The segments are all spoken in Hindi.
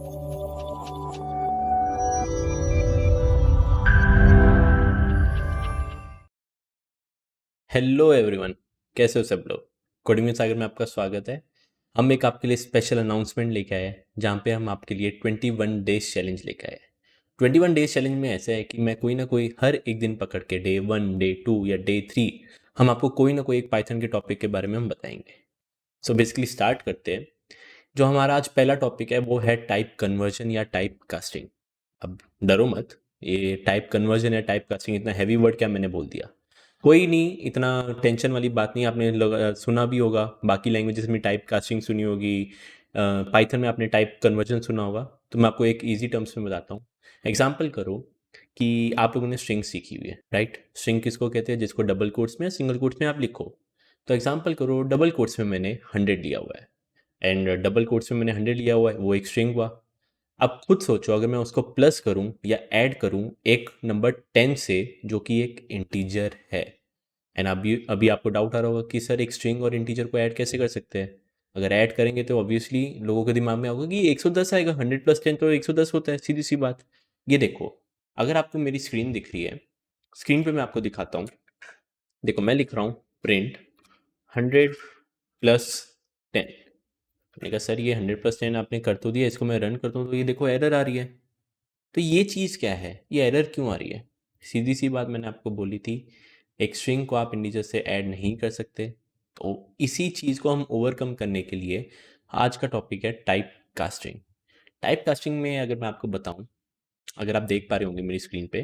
हेलो एवरीवन, कैसे हो सब लोग। कोडिंग विद सागर में आपका स्वागत है। हम एक आपके लिए स्पेशल अनाउंसमेंट लेके आए हैं जहाँ पे हम आपके लिए 21 डेज चैलेंज लेके आए हैं। 21 डेज चैलेंज में ऐसा है कि मैं कोई ना कोई हर एक दिन पकड़ के डे 1, डे 2 या डे 3 हम आपको कोई ना कोई एक पाइथन के टॉपिक के बारे में हम बताएंगे। सो बेसिकली स्टार्ट करते हैं। जो हमारा आज पहला टॉपिक है वो है टाइप कन्वर्जन या टाइप कास्टिंग। अब डरो मत, ये टाइप कन्वर्जन या टाइप कास्टिंग इतना हैवी वर्ड क्या मैंने बोल दिया। कोई नहीं, इतना टेंशन वाली बात नहीं। आपने सुना भी होगा, बाकी लैंग्वेजेस में टाइप कास्टिंग सुनी होगी, पाइथन में आपने टाइप कन्वर्जन सुना होगा। तो मैं आपको एक ईजी टर्म्स में बताता हूँ। एग्जाम्पल करो कि आप लोगों ने स्ट्रिंग सीखी हुई है, राइट। स्ट्रिंग किसको कहते हैं? जिसको डबल कोट्स में या सिंगल कोट्स में आप लिखो। तो एग्जाम्पल करो, डबल कोट्स में मैंने 100 लिया हुआ है एंड डबल कोट्स में मैंने 100 लिया हुआ है, वो एक स्ट्रिंग हुआ। अब खुद सोचो, अगर मैं उसको प्लस करूं या ऐड करूं एक नंबर 10 से जो कि एक इंटीजर है। एंड अभी अभी आपको डाउट आ रहा होगा कि सर एक स्ट्रिंग और इंटीजर को ऐड कैसे कर सकते हैं। अगर ऐड करेंगे तो ऑब्वियसली लोगों के दिमाग में होगा कि 110 आएगा, 100 + 10 तो 110 होता है, सीधी सी बात। ये देखो, अगर आपको मेरी स्क्रीन दिख रही है, स्क्रीन पे मैं आपको दिखाता हूँ। देखो, मैं लिख रहा हूँ प्रिंट 100 + 10। मैंने कहा सर ये 100 + 10 आपने कर तो दिया, इसको मैं रन करता हूँ तो ये देखो एरर आ रही है। तो ये चीज़ क्या है, ये एरर क्यों आ रही है? सीधी सी बात मैंने आपको बोली थी, एक स्ट्रिंग को आप इंटीजर से ऐड नहीं कर सकते। तो इसी चीज़ को हम ओवरकम करने के लिए आज का टॉपिक है टाइप कास्टिंग। टाइप कास्टिंग में अगर मैं आपको बताऊं, अगर आप देख पा रहे होंगे मेरी स्क्रीन पे,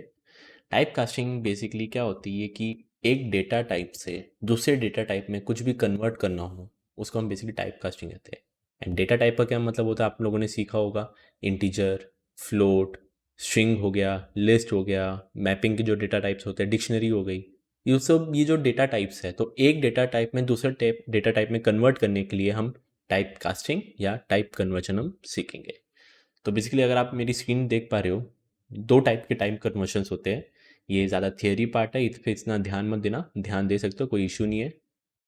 टाइप कास्टिंग बेसिकली क्या होती है कि एक डेटा टाइप से दूसरे डेटा टाइप में कुछ भी कन्वर्ट करना हो, उसको हम बेसिकली टाइप कास्टिंग कहते हैं। एंड डेटा टाइप का क्या मतलब होता है, आप लोगों ने सीखा होगा। इंटीजर, फ्लोट, स्ट्रिंग हो गया, लिस्ट हो गया, मैपिंग के जो डेटा टाइप्स होते हैं, डिक्शनरी हो गई। ये जो डेटा टाइप्स है, तो एक डेटा टाइप में दूसरे टाइप डेटा टाइप में कन्वर्ट करने के लिए हम टाइप कास्टिंग या टाइप कन्वर्जन हम सीखेंगे। तो बेसिकली अगर आप मेरी स्क्रीन देख पा रहे हो, दो टाइप के टाइप कन्वर्शंस होते हैं। ये ज़्यादा थियरी पार्ट है, इस पर इतना ध्यान मत देना, ध्यान दे सकते हो, कोई इशू नहीं है।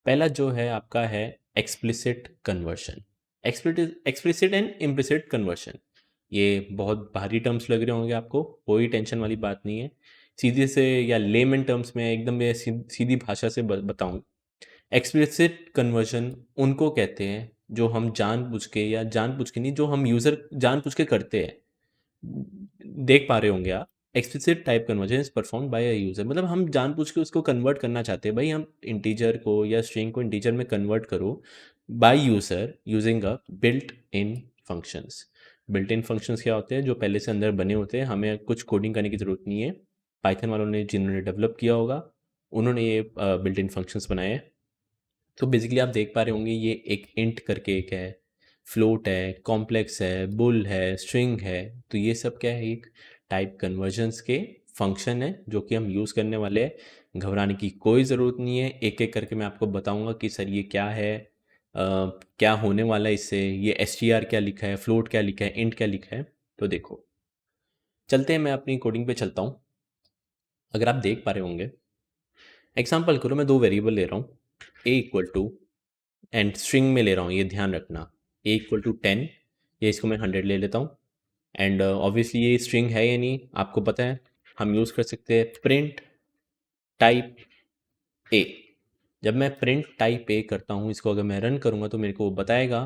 पहला जो है आपका है explicit conversion. Explicit and implicit conversion, ये बहुत भारी टर्म्स लग रहे होंगे आपको, कोई टेंशन वाली बात नहीं है। सीधे से या लेमन टर्म्स में एकदम मैं सीधी भाषा से बताऊं, एक्सप्लिसिट कन्वर्जन उनको कहते हैं जो हम जानबूझ के या जानबूझ के नहीं, जो हम यूज़र जानबूझ के करते हैं। देख पा रहे होंगे आप, explicit type conversion is perform by a user, मतलब हम जानबूझ के उसको कन्वर्ट करना चाहते हैं। भाई हम इंटीजर को या स्ट्रिंग को इंटीजर में कन्वर्ट करो by user using a built in functions. Built in functions क्या होते हैं? जो पहले से अंदर बने होते हैं, हमें कुछ कोडिंग करने की ज़रूरत नहीं है। पाइथन वालों ने, जिन्होंने डेवलप किया होगा, उन्होंने ये बिल्ट इन फंक्शंस बनाए हैं। तो बेसिकली आप देख पा रहे होंगे, ये एक इंट करके एक है, फ्लोट है, कॉम्प्लेक्स है, बुल है, स्ट्रिंग है। तो ये सब क्या है? एक टाइप कन्वर्जन्स के फंक्शन है जो कि हम यूज़ करने वाले हैं। घबराने की कोई ज़रूरत नहीं है, एक एक करके मैं आपको बताऊंगा कि सर ये क्या है, क्या होने वाला है इससे, ये str क्या लिखा है, फ्लोट क्या लिखा है, इंट क्या लिखा है। तो देखो, चलते हैं, मैं अपनी कोडिंग पे चलता हूँ। अगर आप देख पा रहे होंगे, एग्जाम्पल करो, मैं दो वेरिएबल ले रहा हूँ, a = एंड स्ट्रिंग में ले रहा हूँ, ये ध्यान रखना। a = 10, ये इसको मैं 100 ले लेता हूँ। एंड ऑब्वियसली ये स्ट्रिंग है या नहीं आपको पता है, हम यूज़ कर सकते हैं प्रिंट टाइप ए। जब मैं प्रिंट टाइप ए करता हूँ, इसको अगर मैं रन करूँगा तो मेरे को बताएगा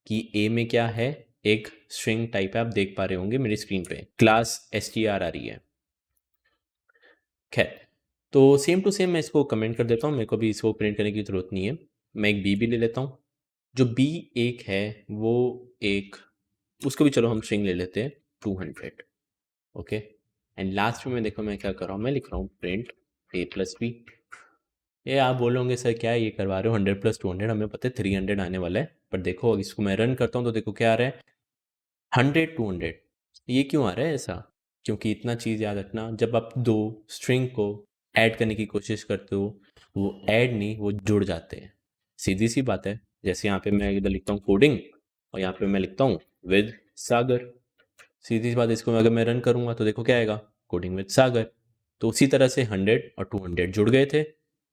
कि ए में क्या है, एक स्ट्रिंग टाइप है। आप देख पा रहे होंगे मेरी स्क्रीन पे क्लास str आ रही है। खैर, तो सेम टू सेम मैं इसको कमेंट कर देता हूँ, मेरे को भी इसको प्रिंट करने की ज़रूरत नहीं है। मैं एक बी भी ले लेता हूँ। जो बी एक है वो एक, उसको भी चलो हम स्ट्रिंग ले लेते हैं 200। ओके, एंड लास्ट में देखो मैं क्या कर रहा हूँ, मैं लिख रहा हूँ प्रिंट a + b। ये आप बोलोगे सर क्या ये करवा रहे हो, 100 + 200, हमें पता है 300 आने वाला है। पर देखो इसको मैं रन करता हूँ तो देखो क्या आ रहा है, 100 200। ये क्यों आ रहा है ऐसा? क्योंकि इतना चीज़ याद रखना, जब आप दो स्ट्रिंग को ऐड करने की कोशिश करते हो, वो ऐड नहीं, वो जुड़ जाते हैं। सीधी सी बात है। जैसे यहाँ पे मैं इधर लिखता हूँ कोडिंग, और यहाँ पे मैं लिखता हूँ विद सागर। सीधी सी बात, इसको अगर मैं रन करूँगा तो देखो क्या आएगा, कोडिंग विद सागर। तो उसी तरह से 100 और 200 जुड़ गए थे,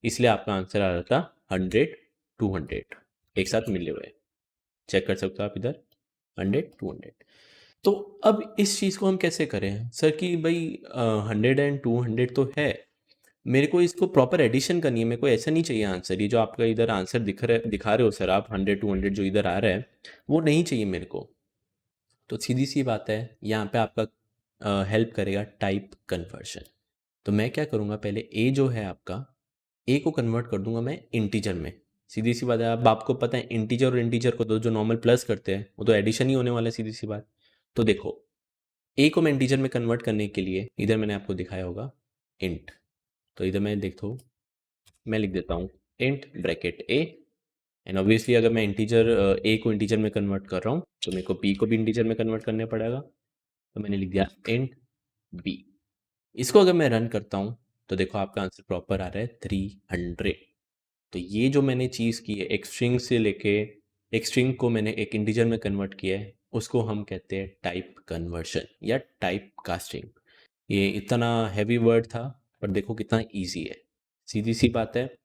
इसलिए आपका आंसर आ रहा था 100 200 एक साथ मिले हुए। चेक कर सकते हो आप इधर, 100 200। तो अब इस चीज़ को हम कैसे करें सर कि भाई 100 एंड 200 तो है, मेरे को इसको प्रॉपर एडिशन करनी है, मेरे को ऐसा नहीं चाहिए आंसर, ये जो आपका इधर आंसर दिखा रहे हो सर आप 100 200 जो इधर आ रहा है वो नहीं चाहिए मेरे को। तो सीधी सी बात है, यहाँ पे आपका हेल्प करेगा टाइप कन्वर्शन। तो मैं क्या करूँगा, पहले ए जो है आपका, ए को कन्वर्ट कर दूंगा मैं इंटीजर में। सीधी सी बात है, अब आपको पता है इंटीजर और इंटीजर को तो जो नॉर्मल प्लस करते हैं वो तो एडिशन ही होने वाला है, सीधी सी बात। तो देखो, ए को मैं इंटीजर में कन्वर्ट करने के लिए इधर मैंने आपको दिखाया होगा इंट, तो इधर मैं देखता हूँ, मैं लिख देता हूँ int bracket A, and obviously अगर मैं इंटीजर ए को इंटीजर में कन्वर्ट कर रहा हूँ तो मेरे को बी को भी इंटीजर में कन्वर्ट करना पड़ेगा, तो मैंने लिख दिया इंट बी। इसको अगर मैं रन करता हूँ तो देखो आपका आंसर प्रॉपर आ रहा है 300। तो ये जो मैंने चीज़ की है, एक स्ट्रिंग से लेके एक स्ट्रिंग को मैंने एक इंटीजर में कन्वर्ट किया है, उसको हम कहते हैं टाइप कन्वर्शन या टाइप कास्टिंग। ये इतना हैवी वर्ड था पर देखो कितना इजी है, सीधी सी बात है।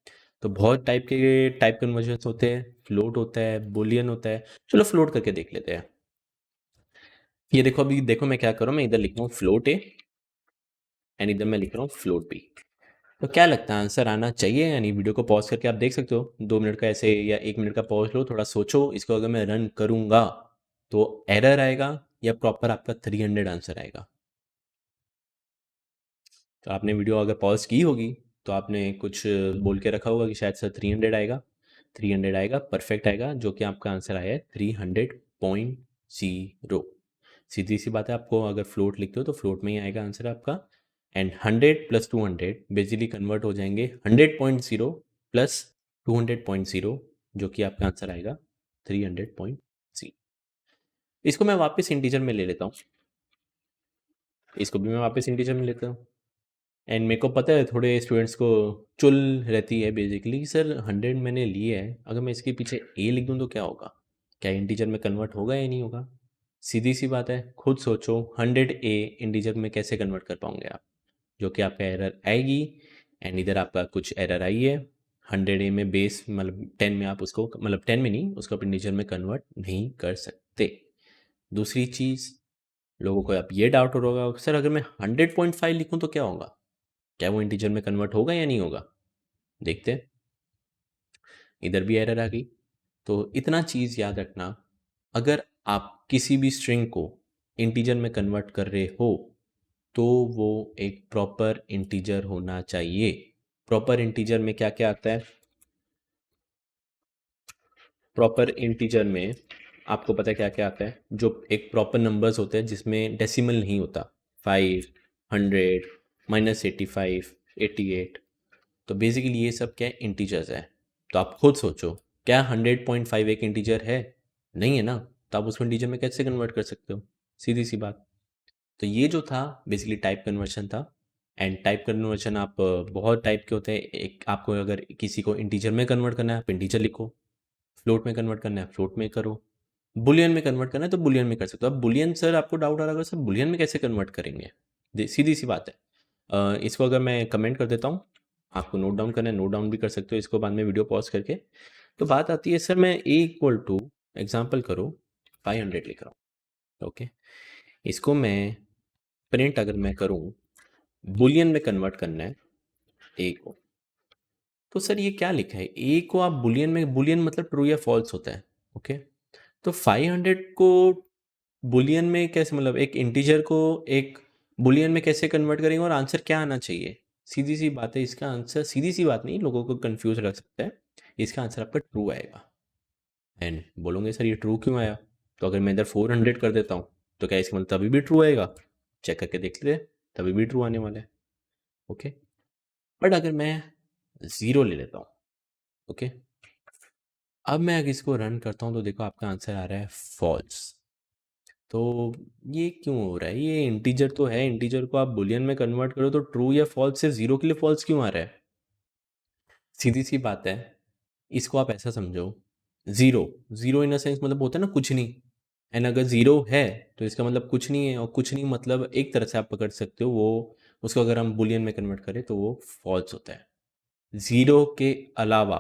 तो बहुत टाइप के टाइप कन्वर्जन्स होते हैं, फ्लोट होता है, बुलियन होता है। चलो फ्लोट करके देख लेते हैं। ये देखो, अभी देखो मैं क्या कर रहा हूँ, मैं इधर लिख रहा हूँ फ्लोट ए एंड इधर मैं लिख रहा हूँ फ्लोट बी। तो क्या लगता है आंसर आना चाहिए या नहीं? वीडियो को पॉज करके आप देख सकते हो, 2 मिनट का ऐसे या 1 मिनट का पॉज लो, थोड़ा सोचो। इसको अगर मैं रन करूँगा तो एरर आएगा या प्रॉपर आपका 300 आंसर आएगा? तो आपने वीडियो अगर पॉज की होगी तो आपने कुछ बोल के रखा होगा कि शायद सर 300 आएगा, 300 आएगा, परफेक्ट आएगा, जो कि आपका आंसर आया है 300.0। सीधी सी बात है, आपको अगर फ्लोट लिखते हो तो फ्लोट में ही आएगा आंसर आपका। एंड 100 प्लस 200 बेसिकली कन्वर्ट हो जाएंगे 100.0 प्लस 200.0, जो कि आपका आंसर आएगा 300.0। इसको मैं वापस इंटीजर में ले लेता हूँ, इसको भी मैं वापस इंटीजर में लेता हूँ। एंड मेरे को पता है थोड़े स्टूडेंट्स को चुल रहती है बेसिकली, सर 100 मैंने लिए है, अगर मैं इसके पीछे ए लिख दूँ तो क्या होगा, क्या इंटीजर में कन्वर्ट होगा या नहीं होगा? सीधी सी बात है, खुद सोचो 100 ए इंटीजर में कैसे कन्वर्ट कर पाओगे आप, जो कि आपका एरर आएगी। एंड इधर आपका कुछ एरर आई है, 100 ए में बेस मतलब 10 में आप उसको, मतलब 10 में नहीं, उसको आप इंटीजर में कन्वर्ट नहीं कर सकते। दूसरी चीज़, लोगों को अब ये डाउट हो रहा होगा सर अगर मैं 100.5 लिखूँ तो क्या होगा, क्या वो इंटीजर में कन्वर्ट होगा या नहीं होगा? देखते हैं, इधर भी एरर आ गई। तो इतना चीज़ याद रखना, अगर आप किसी भी स्ट्रिंग को इंटीजर में कन्वर्ट कर रहे हो तो वो एक प्रॉपर इंटीजर होना चाहिए। प्रॉपर इंटीजर में क्या क्या आता है? प्रॉपर इंटीजर में आपको पता है क्या क्या आता है, जो एक प्रॉपर नंबर्स होते हैं जिसमें डेसिमल नहीं होता, 5, 100, -85, 88। तो बेसिकली ये सब क्या है, इंटीजर्स है। तो आप खुद सोचो, क्या 100.5 एक इंटीजर है? नहीं है ना, तो आप उसको इंटीजर में कैसे कन्वर्ट कर सकते हो? सीधी सी बात। तो ये जो था बेसिकली टाइप कन्वर्शन था। एंड टाइप कन्वर्शन आप बहुत टाइप के होते हैं। एक आपको अगर किसी को इंटीजर में कन्वर्ट करना है आप इंटीजर लिखो, फ्लोट में कन्वर्ट करना है फ्लोट में करो, बुलियन में कन्वर्ट करना है तो बुलियन में कर सकते हो। अब बुलियन सर आपको डाउट आ रहा होगा सर बुलियन में कैसे कन्वर्ट करेंगे? सीधी सी बात है। इसको अगर मैं कमेंट कर देता हूँ, आपको नोट डाउन करना है नोट डाउन भी कर सकते हो इसको बाद में वीडियो पॉज करके। तो बात आती है सर मैं ए इक्वल टू एग्जाम्पल करो 500 लिख रहा हूँ, ओके। इसको मैं प्रिंट अगर मैं करूँ, बुलियन में कन्वर्ट करना है ए को, तो सर ये क्या लिखा है, ए को आप बुलियन में, बुलियन मतलब ट्रू या फॉल्स होता है, ओके। तो 500 को बुलियन में कैसे, मतलब एक इंटीजर को एक बुलियन में कैसे कन्वर्ट करेंगे और आंसर क्या आना चाहिए? सीधी सी बात है, इसका आंसर, सीधी सी बात नहीं, लोगों को कंफ्यूज रख सकता है, इसका आंसर आपका ट्रू आएगा। एंड बोलोगे सर ये ट्रू क्यों आया? तो अगर मैं इधर 400 कर देता हूँ तो क्या इसका मतलब तभी भी ट्रू आएगा? चेक करके देख लेते, तभी भी ट्रू आने वाला है, ओके। बट अगर मैं 0 ले लेता हूँ, ओके, अब मैं अगर इसको रन करता हूँ तो देखो आपका आंसर आ रहा है फॉल्स। तो ये क्यों हो रहा है? ये इंटीजर तो है, इंटीजर को आप बुलियन में कन्वर्ट करो तो ट्रू या फॉल्स से 0 के लिए फॉल्स क्यों आ रहा है? सीधी सी बात है, इसको आप ऐसा समझो, zero, zero in a sense मतलब होता है ना कुछ नहीं। एंड अगर ज़ीरो है तो इसका मतलब कुछ नहीं है, और कुछ नहीं मतलब एक तरह से आप पकड़ सकते हो वो, उसको अगर हम बुलियन में कन्वर्ट करें तो वो फॉल्स होता है। ज़ीरो के अलावा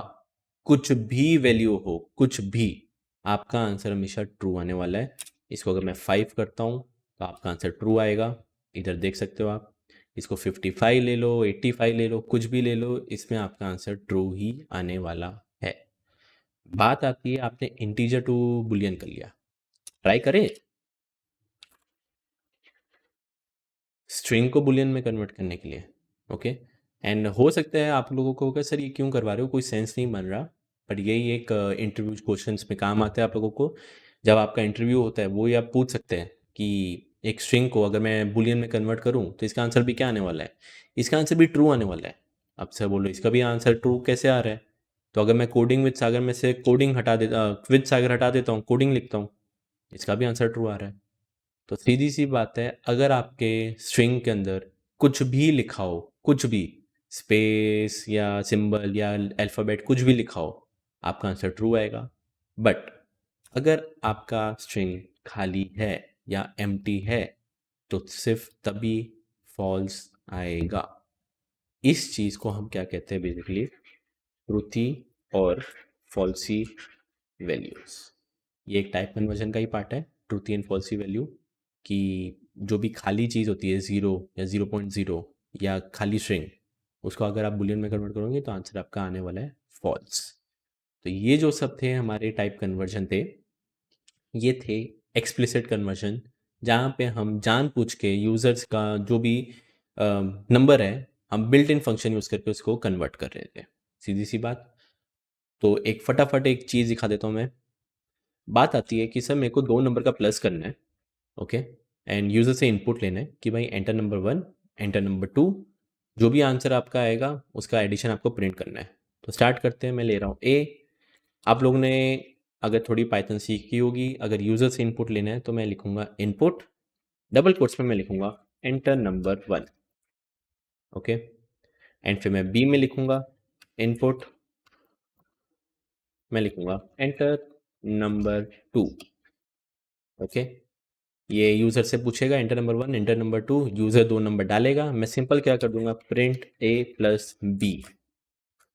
कुछ भी वैल्यू हो, कुछ भी, आपका आंसर हमेशा ट्रू आने वाला है। इसको अगर मैं 5 करता हूँ तो आपका आंसर ट्रू आएगा। इधर देख सकते हो आप, इसको 55 ले लो, 85 ले लो, कुछ भी ले लो, इसमें आपका आंसर ट्रू ही आने वाला है। बात आती है, आपने इंटीजर टू बुलियन कर लिया, ट्राई करें स्ट्रिंग को बुलियन में कन्वर्ट करने के लिए। ओके, एंड हो सकता है आप लोगों को होगा सर ये क्यों करवा रहे हो, कोई सेंस नहीं बन रहा, बट यही एक इंटरव्यू क्वेश्चंस में काम आता है आप लोगों को। जब आपका इंटरव्यू होता है वो ही आप पूछ सकते हैं कि एक स्ट्रिंग को अगर मैं बुलियन में कन्वर्ट करूं तो इसका आंसर भी क्या आने वाला है, इसका आंसर भी ट्रू आने वाला है। अब सर बोलो इसका भी आंसर ट्रू कैसे आ रहा है, तो अगर मैं कोडिंग विद सागर में से कोडिंग हटा देता, विद सागर हटा देता हूँ, कोडिंग लिखता हूँ, इसका भी आंसर ट्रू आ रहा है। तो सीधी सी बात है, अगर आपके स्ट्रिंग के अंदर कुछ भी लिखा हो, कुछ भी स्पेस या सिंबल या अल्फ़ाबेट कुछ भी लिखा हो, आपका आंसर ट्रू आएगा। बट अगर आपका स्ट्रिंग खाली है या एम्प्टी है तो सिर्फ तभी फॉल्स आएगा। इस चीज़ को हम क्या कहते हैं बेसिकली, ट्रूथी और फॉल्सी वैल्यूज़। ये एक टाइप कन्वर्जन का ही पार्ट है, ट्रूथी एंड फॉल्सी वैल्यू, कि जो भी खाली चीज़ होती है 0 या 0.0 या खाली स्ट्रिंग, उसको अगर आप बुलियन में कन्वर्ट करोगे तो आंसर आपका आने वाला है फॉल्स। तो ये जो सब थे हमारे टाइप कन्वर्जन थे, ये थे एक्सप्लिसिट कन्वर्जन, जहाँ पे हम जानबूझ के यूज़र्स का जो भी नंबर है हम बिल्ट इन फंक्शन यूज़ करके उसको कन्वर्ट कर रहे थे, सीधी सी बात। तो एक फटाफट एक चीज़ दिखा देता हूँ मैं। बात आती है कि सर मेरे को 2 नंबर का प्लस करना है, ओके, एंड यूज़र से इनपुट लेना है कि भाई एंटर नंबर 1, एंटर नंबर 2, जो भी आंसर आपका आएगा उसका एडिशन आपको प्रिंट करना है। तो स्टार्ट करते हैं, मैं ले रहा हूँ ए। आप लोगों ने अगर थोड़ी पाइथन सीखी होगी, अगर यूज़र से इनपुट लेना है तो मैं लिखूंगा इनपुट, डबल कोट्स में मैं लिखूंगा एंटर नंबर 1, ओके, एंड फिर मैं बी में लिखूंगा इनपुट, मैं लिखूंगा एंटर नंबर 2, ओके। ये यूज़र से पूछेगा enter number 1, enter number 2, user 2 number डालेगा, मैं सिंपल क्या कर दूंगा, प्रिंट ए प्लस बी,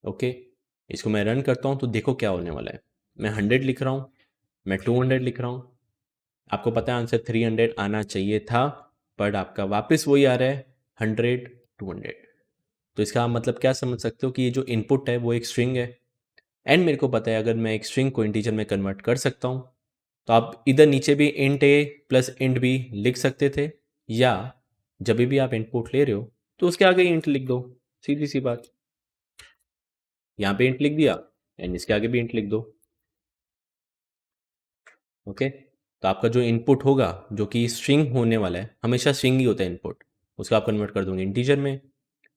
ओके। इसको मैं रन करता हूँ तो देखो क्या होने वाला है। मैं 100 लिख रहा हूँ, मैं 200 लिख रहा हूँ, आपको पता है आंसर 300 आना चाहिए था, बट आपका वापस वही आ रहा है 100 200। तो इसका मतलब क्या समझ सकते हो कि ये जो इनपुट है वो एक स्ट्रिंग है, एंड मेरे को पता है अगर मैं एक स्ट्रिंग को इंटीजर में कन्वर्ट कर सकता हूँ तो आप इधर नीचे भी इंट ए प्लस इंट बी लिख सकते थे, या जब भी आप इनपुट ले रहे हो तो उसके आगे इंट लिख दो, सीधी सी बात। यहाँ पे इंट लिख दिया एंड इसके आगे भी इंट लिख दो, ओके। तो आपका जो इनपुट होगा जो कि स्ट्रिंग होने वाला है, हमेशा स्ट्रिंग ही होता है इनपुट, उसका आप कन्वर्ट कर दोगे इंटीजर में।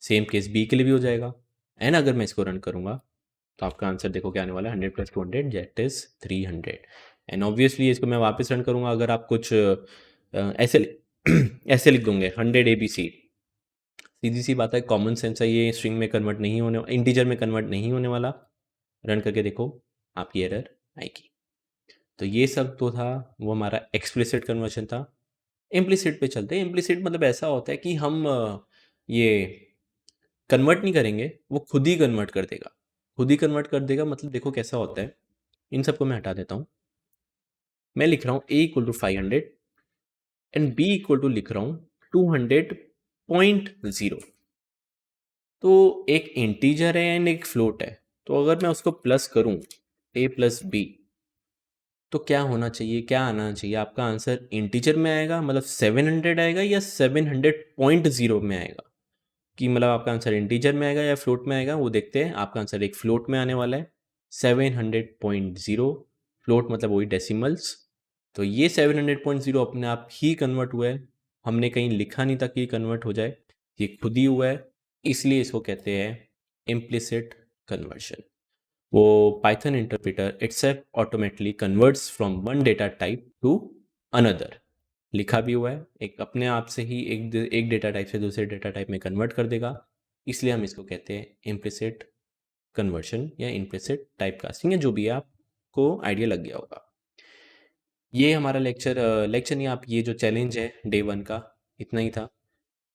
सेम केस बी के लिए भी हो जाएगा। एंड अगर मैं इसको रन करूँगा तो आपका आंसर देखो क्या आने वाला है, 100 plus 200 that is 300। And obviously इसको मैं वापस रन करूँगा, अगर आप कुछ ऐसे ऐसे लिख दूंगे 100 ABC, सीधी सी बात है, कॉमन सेंस है, ये स्ट्रिंग में कन्वर्ट नहीं होने, इंटीजर में कन्वर्ट नहीं होने वाला। रन करके देखो आपकी एरर आएगी। तो ये सब तो था वो हमारा एक्सप्लिसिट कन्वर्जन था। इम्प्लिसिट पे चलते हैं। इम्प्लिसिट मतलब ऐसा होता है कि हम ये कन्वर्ट नहीं करेंगे, वो खुद ही कन्वर्ट कर देगा। खुद ही कन्वर्ट कर देगा मतलब देखो कैसा होता है, इन सबको मैं हटा देता हूँ। मैं लिख रहा हूँ a equal to 500 and b equal to लिख रहा हूँ 200.0। तो एक इंटीजर है एंड एक फ्लोट है, तो अगर मैं उसको प्लस करूँ a प्लस बी, तो क्या होना चाहिए, क्या आना चाहिए, आपका आंसर इंटीजर में आएगा मतलब 700 आएगा या 700.0 में आएगा, कि मतलब आपका आंसर इंटीजर में आएगा या फ्लोट में आएगा, वो देखते हैं। आपका आंसर एक फ्लोट में आने वाला है 700.0, फ्लोट मतलब वही डेसिमल्स। तो ये 700.0 अपने आप ही कन्वर्ट हुआ है, हमने कहीं लिखा नहीं था कि कन्वर्ट हो जाए, ये खुद ही हुआ है, इसलिए इसको कहते हैं इम्प्लिसिट कन्वर्शन। वो Python interpreter itself automatically converts from one data type two another, लिखा भी हुआ है, एक अपने आप से ही एक डेटा टाइप से दूसरे डेटा टाइप में कन्वर्ट कर देगा, इसलिए हम इसको कहते हैं इम्प्लिसिट कन्वर्शन या इम्प्लिसिट टाइप कास्टिंग, या जो भी है, आपको आइडिया लग गया होगा। ये हमारा लेक्चर नहीं, आप ये जो चैलेंज है डे 1 का, इतना ही था।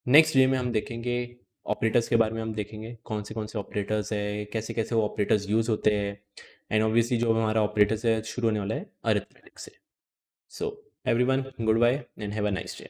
नेक्स्ट डे में हम देखेंगे ऑपरेटर्स के बारे में, हम देखेंगे कौन से ऑपरेटर्स है, कैसे कैसे वो ऑपरेटर्स यूज़ होते हैं, एंड ऑब्वियसली जो हमारा ऑपरेटर्स है शुरू होने वाला है अरिथमेटिक से। So everyone, good bye and have a nice day.